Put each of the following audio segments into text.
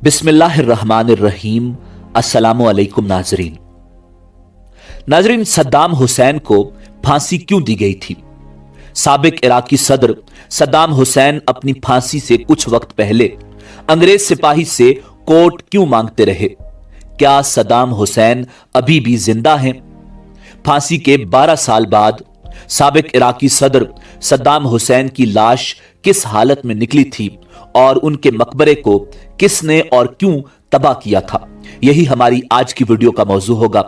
बिस्मिल्लाहिर्रहमानिर्रहीम। अस्सलामु अलैकुम नाजरीन, सद्दाम हुसैन को फांसी क्यों दी गई थी? साबिक इराकी सदर सद्दाम हुसैन अपनी फांसी से कुछ वक्त पहले अंग्रेज सिपाही से कोर्ट क्यों मांगते रहे? क्या सद्दाम हुसैन अभी भी जिंदा हैं? फांसी के 12 साल बाद साबिक इराकी सदर सद्दाम हुसैन की लाश किस हालत में निकली थी और उनके मकबरे को किसने और क्यों तबाह किया था? यही हमारी आज की वीडियो का मौजू होगा।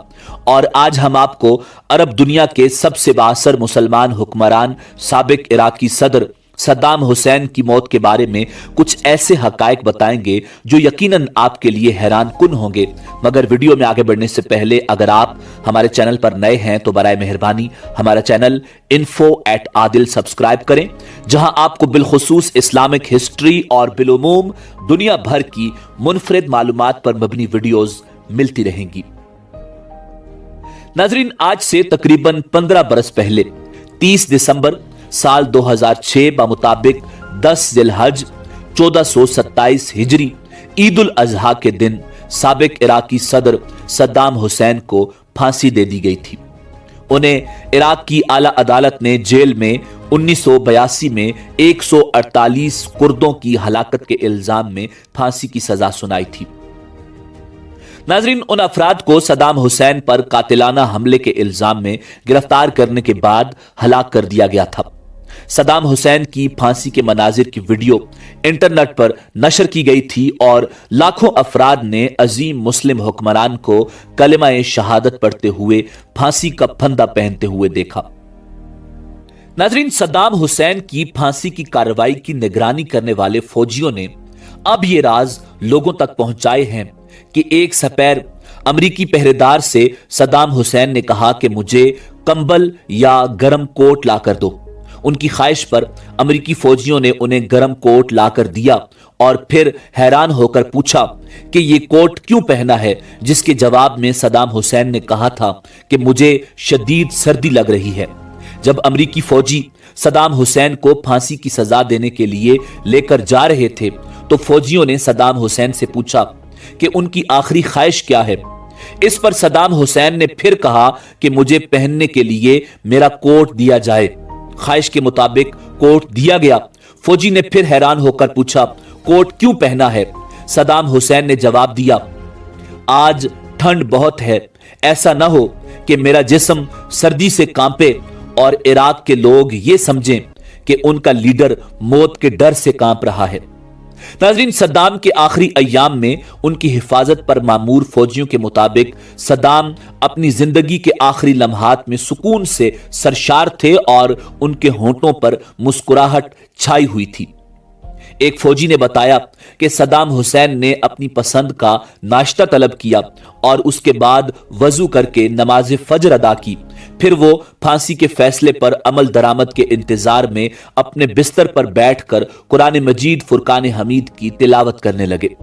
और आज हम आपको अरब दुनिया के सबसे बाअसर मुसलमान हुक्मरान साबिक इराकी सदर सद्दाम हुसैन की मौत के बारे में कुछ ऐसे हकायक बताएंगे जो यकीनन आपके लिए हैरान कुन होंगे। मगर वीडियो में आगे बढ़ने से पहले अगर आप हमारे चैनल पर नए हैं तो बराए मेहरबानी हमारा चैनल info@adil सब्सक्राइब करें, जहां आपको बिलखुसूस इस्लामिक हिस्ट्री और बिलुमूम दुनिया भर की मुनफरिद मालूमात पर मबनी वीडियोस मिलती रहेंगी। नाजरीन, आज से तकरीबन 15 बरस पहले 30 दिसंबर साल 2006 मुताबिक 10 जिलहज 1427 हिजरी ईद उल अजहा के दिन साबिक इराकी सदर सद्दाम हुसैन को फांसी दे दी गई थी। उन्हें इराक की आला अदालत ने जेल में 1982 में 148 कुर्दों की हलाकत के इल्जाम में फांसी की सजा सुनाई थी। नाजरीन, उन अफराद को सद्दाम हुसैन पर कातिलाना हमले के इल्जाम में गिरफ्तार करने के बाद हलाक कर दिया गया था। सद्दाम हुसैन की फांसी के मनाजिर की वीडियो इंटरनेट पर नशर की गई थी और लाखों अफराद ने अजीम मुस्लिम हुक्मरान को कलिमा-ए शहादत पढ़ते हुए फांसी का फंदा पहनते हुए देखा। नाजरीन, सद्दाम हुसैन की फांसी की कार्रवाई की निगरानी करने वाले फौजियों ने अब ये राज लोगों तक पहुंचाए हैं कि एक सपैर अमरीकी पहरेदार से सद्दाम हुसैन ने कहा कि मुझे कंबल या गरम कोट लाकर दो। उनकी ख्वाहिश पर अमरीकी फौजियों ने उन्हें गरम कोट लाकर दिया और फिर हैरान होकर पूछा कि ये कोट क्यों पहना है, जिसके जवाब में सद्दाम हुसैन ने कहा था कि मुझे शदीद सर्दी लग रही है। जब अमरीकी फौजी सद्दाम हुसैन को फांसी की सजा देने के लिए लेकर जा रहे थे तो फौजियों ने सद्दाम हुसैन से पूछा कि उनकी आखिरी ख्वाहिश क्या है। इस पर सद्दाम हुसैन ने फिर कहा कि मुझे पहनने के लिए मेरा कोट दिया जाए। ख्वाहिश के मुताबिक कोट दिया गया। फौजी ने फिर हैरान होकर पूछा, कोट क्यों पहना है? सद्दाम हुसैन ने जवाब दिया, आज ठंड बहुत है, ऐसा ना हो कि मेरा जिस्म सर्दी से कांपे और इराक के लोग ये समझें कि उनका लीडर मौत के डर से कांप रहा है। नाज़रीन, सद्दाम के आखिरी अय्याम में उनकी हिफाजत पर मामूर फौजियों के मुताबिक सद्दाम अपनी जिंदगी के आखिरी लम्हात में सुकून से सरशार थे और उनके होंठों पर मुस्कुराहट छाई हुई थी। एक फौजी ने बताया कि सद्दाम हुसैन ने अपनी पसंद का नाश्ता तलब किया और उसके बाद वजू करके नमाज फजर अदा की। फिर वो फांसी के फैसले पर अमल दरामद के इंतजार में अपने बिस्तर पर बैठकर कुरान मजीद फुरकान हमीद की तिलावत करने लगे।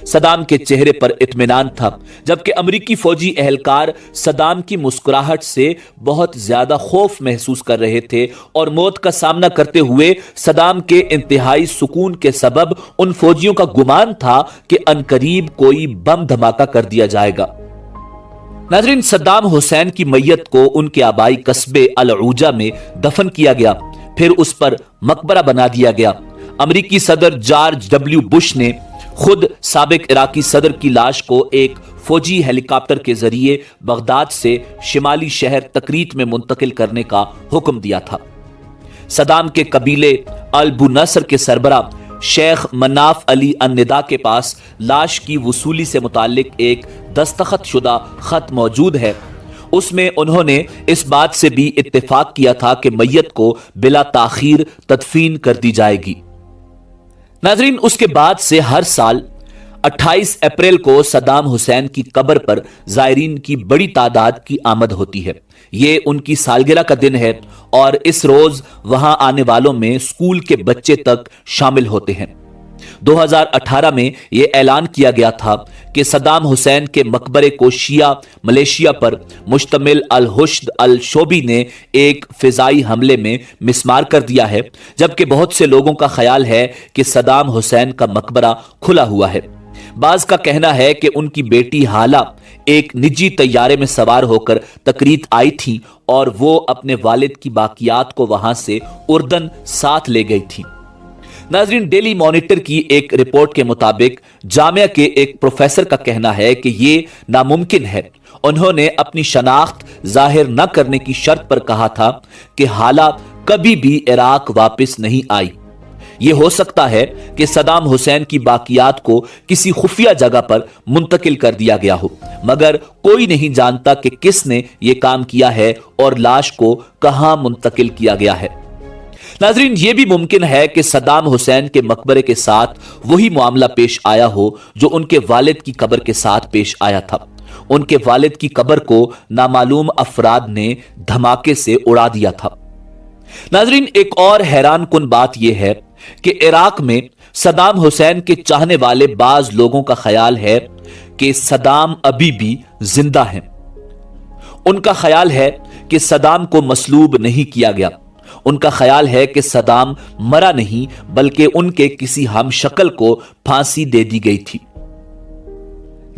सद्दाम के चेहरे पर इत्मीनान था, जबकि अमरीकी फौजी एहलकार सद्दाम की मुस्कुराहट से बहुत ज्यादा खौफ महसूस कर रहे थे और मौत का सामना करते हुए सद्दाम के इंतहाई सुकून के सबब उन फौजियों का गुमान था कि अनकरीब कोई बम धमाका कर दिया जाएगा। नाज़रीन, सद्दाम हुसैन की मैयत को उनके आबाई कस्बे अल-ऊजा में दफन किया गया, फिर उस पर मकबरा बना दिया गया। अमरीकी सदर जॉर्ज डब्ल्यू बुश ने खुद साबिक इराकी सदर की लाश को एक फौजी हेलीकॉप्टर के जरिए बगदाद से शिमाली शहर तकरीत में मुंतकिल करने का हुक्म दिया था। सद्दाम के कबीले अल-बुनसर के सरबरा शेख मनाफ अली अन्निदा के पास लाश की वसूली से मुतालिक एक दस्तखत शुदा खत मौजूद है। उसमें उन्होंने इस बात से भी इत्तेफाक किया था कि मैयत को बिला ताखीर तदफीन कर दी जाएगी। नाजरीन, उसके बाद से हर साल 28 अप्रैल को सद्दाम हुसैन की कब्र पर जायरीन की बड़ी तादाद की आमद होती है। ये उनकी सालगिरह का दिन है और इस रोज वहां आने वालों में स्कूल के बच्चे तक शामिल होते हैं। 2018 में यह ऐलान किया गया था कि सद्दाम हुसैन के मकबरे को शिया मलेशिया पर मुश्तमिल अल हुश्द अल शोबी ने एक फिजाई हमले में मिसमार कर दिया है, जबकि बहुत से लोगों का ख्याल है कि सद्दाम हुसैन का मकबरा खुला हुआ है। बाज का कहना है कि उनकी बेटी हाला एक निजी तैयारे में सवार होकर तकरीत आई थी और वो अपने वालिद की बाकियात को वहां से उर्दन साथ ले गई थी। नाजरीन, डेली मॉनिटर की एक रिपोर्ट के मुताबिक जामिया के एक प्रोफेसर का कहना है कि ये नामुमकिन है। उन्होंने अपनी शनाख्त जाहिर न करने की शर्त पर कहा था कि हाला कभी भी इराक वापस नहीं आई। यह हो सकता है कि सदाम हुसैन की बाकियात को किसी खुफिया जगह पर मुंतकिल कर दिया गया हो, मगर कोई नहीं जानता कि किसने यह काम किया है और लाश को कहां मुंतकिल किया गया है। नाजरीन, यह भी मुमकिन है कि सदाम हुसैन के मकबरे के साथ वही मामला पेश आया हो जो उनके वालिद की कब्र के साथ पेश आया था। उनके वालिद की कब्र को नामालूम अफराद ने धमाके से उड़ा दिया था। नाजरीन, एक और हैरान कुन बात यह है कि इराक में सदाम हुसैन के चाहने वाले बाज लोगों का ख्याल है कि सदाम अभी भी जिंदा हैं। उनका ख्याल है कि सदाम को मसलूब नहीं किया गया। उनका ख्याल है कि सदाम मरा नहीं बल्कि उनके किसी हमशक्ल को फांसी दे दी गई थी।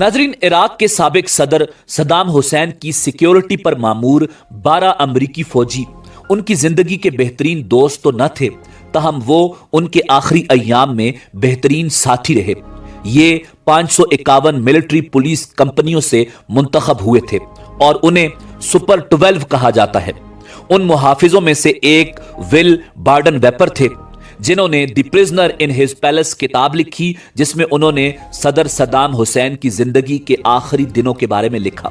नाजरीन, इराक के साबिक सदर सदाम हुसैन की सिक्योरिटी पर मामूर 12 अमरीकी फौजी उनकी जिंदगी के बेहतरीन दोस्त तो न थे, तहम वो उनके आखिरी अय्याम में बेहतरीन साथी रहे। ये 551 मिलिट्री पुलिस कंपनियों से मुंतखब हुए थे और उन्हें सुपर 12 कहा जाता है। उन मुहाफिजों में से एक विल बार्डन वेपर थे, जिन्होंने the prisoner in his palace किताब लिखी, जिसमें उन्होंने सदर सदाम हुसैन की जिंदगी के आखिरी दिनों के बारे में लिखा।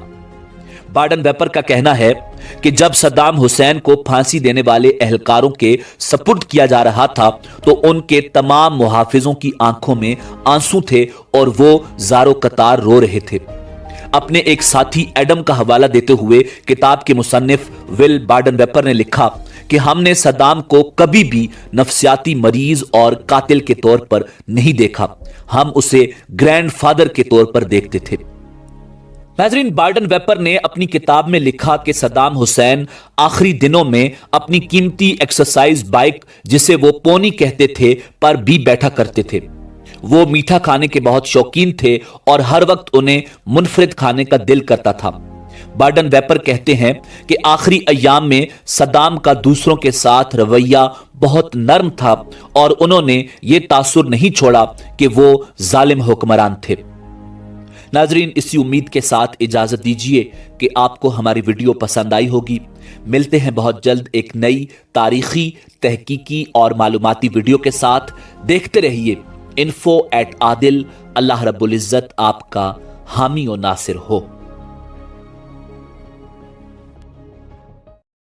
बार्डन वेपर का कहना है कि जब सदाम हुसैन को फांसी देने वाले एहलकारों के सपुर्द किया जा रहा था तो उनके तमाम मुहाफिजों की आंखों में आंसू थे और वो जारो कतार रो रहे थे। अपने एक साथी एडम का हवाला देते हुए किताब के मुसन्निफ विल बार्डन वेपर ने लिखा कि हमने सदाम को कभी भी नफ्सियाती मरीज और कातिल के तौर पर नहीं देखा, हम उसे ग्रैंडफादर के तौर पर देखते थे। नाजरीन, बार्डन वेपर ने अपनी किताब में लिखा कि सदाम हुसैन आखिरी दिनों में अपनी कीमती एक्सरसाइज बाइक, जिसे वो पोनी कहते थे, पर भी बैठा करते थे। वो मीठा खाने के बहुत शौकीन थे और हर वक्त उन्हें मुनफरिद खाने का दिल करता था। बार्डन वेपर कहते हैं कि आखिरी अय्याम में सदाम का दूसरों के साथ रवैया बहुत नरम था और उन्होंने ये तासुर नहीं छोड़ा कि वो जालिम हुक्मरान थे। नाजरीन, इसी उम्मीद के साथ इजाजत दीजिए कि आपको हमारी वीडियो पसंद आई होगी। मिलते हैं बहुत जल्द एक नई तारीखी, तहकीकी और मालूमाती वीडियो के साथ। देखते रहिए info@adil। अल्लाह रब्बुल इज्जत आपका हामी और नासिर हो।